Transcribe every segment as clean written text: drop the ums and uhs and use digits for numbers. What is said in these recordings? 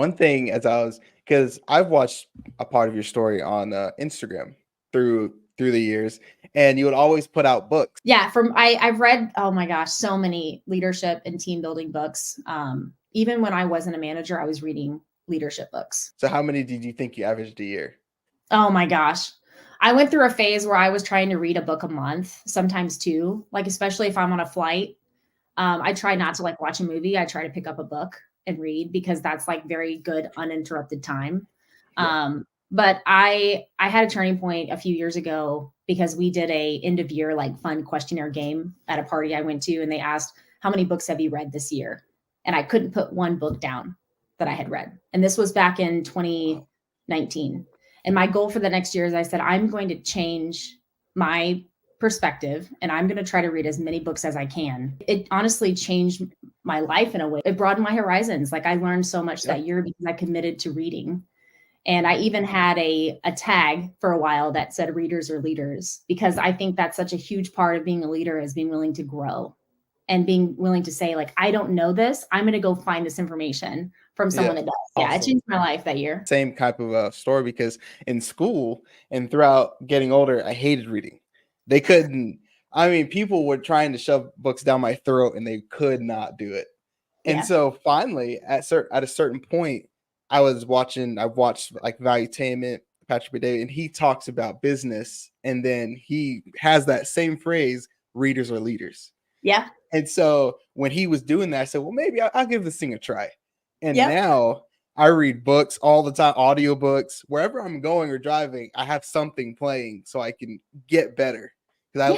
One thing as I was because I've watched a part of your story on Instagram through the years, and you would always put out books. Yeah, I've read, oh my gosh, so many leadership and team building books. Even when I wasn't a manager, I was reading leadership books. So how many did you think you averaged a year? Oh my gosh. I went through a phase where I was trying to read a book a month, sometimes two, like especially if I'm on a flight. I try not to like watch a movie. I try to pick up a book and read because that's like very good uninterrupted time. Yeah. But I had a turning point a few years ago because we did a end of year like fun questionnaire game at a party I went to, and they asked, how many books have you read this year? And I couldn't put one book down that I had read. And this was back in 2019. And my goal for the next year is I said, I'm going to change my perspective and I'm going to try to read as many books as I can. It honestly changed my life in a way. It broadened my horizons. Like I learned so much that year because I committed to reading. And I even had a tag for a while that said readers are leaders, because I think that's such a huge part of being a leader is being willing to grow and being willing to say, like, I don't know this. I'm going to go find this information from someone that does. Yeah, it changed my life that year. Same type of story, because in school and throughout getting older, I hated reading. They couldn't, I mean, people were trying to shove books down my throat and they could not do it. And so finally, at a certain point, I watched like Valuetainment, Patrick Bet-David, and he talks about business. And then he has that same phrase, readers are leaders. Yeah. And so when he was doing that, I said, well, maybe I'll give this thing a try. And now I read books all the time, audiobooks, wherever I'm going or driving, I have something playing so I can get better. Because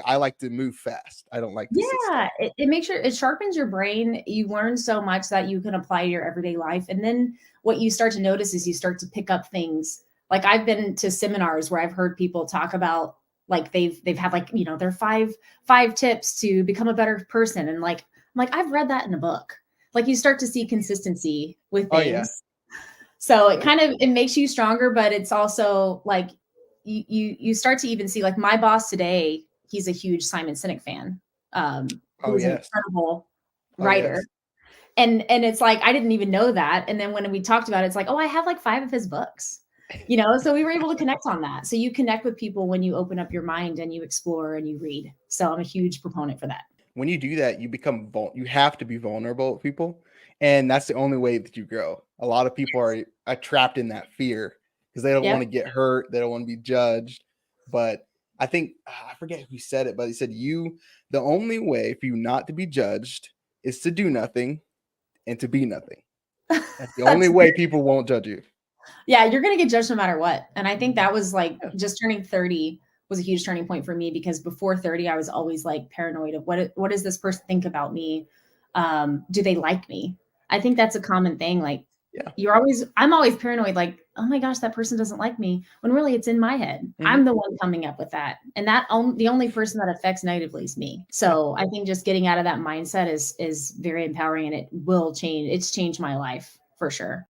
I like to move fast. I don't like to sit still. It makes it sharpens your brain. You learn so much that you can apply to your everyday life. And then what you start to notice is you start to pick up things. Like I've been to seminars where I've heard people talk about like they've had like, you know, their five tips to become a better person. And like, I'm like, I've read that in a book. Like you start to see consistency with things. Oh, yeah. So it makes you stronger, but it's also like, you start to even see like my boss today, he's a huge Simon Sinek fan. Who's an incredible writer. Yes. And it's like, I didn't even know that. And then when we talked about it, it's like, oh, I have like 5 of his books, you know? So we were able to connect on that. So you connect with people when you open up your mind and you explore and you read. So I'm a huge proponent for that. When you do that, you you have to be vulnerable with people. And that's the only way that you grow. A lot of people are trapped in that fear because they don't want to get hurt. They don't want to be judged. But I think, I forget who said it, but he said, the only way for you not to be judged is to do nothing and to be nothing. That's the only way people won't judge you. Yeah, you're going to get judged no matter what. And I think that was like just turning 30 was a huge turning point for me, because before 30, I was always like paranoid of what does this person think about me? Do they like me? I think that's a common thing. Like, I'm always paranoid, like, oh my gosh, that person doesn't like me, when really it's in my head. Mm-hmm. I'm the one coming up with that. And the only person that affects negatively is me. So I think just getting out of that mindset is very empowering, and it will change. It's changed my life for sure.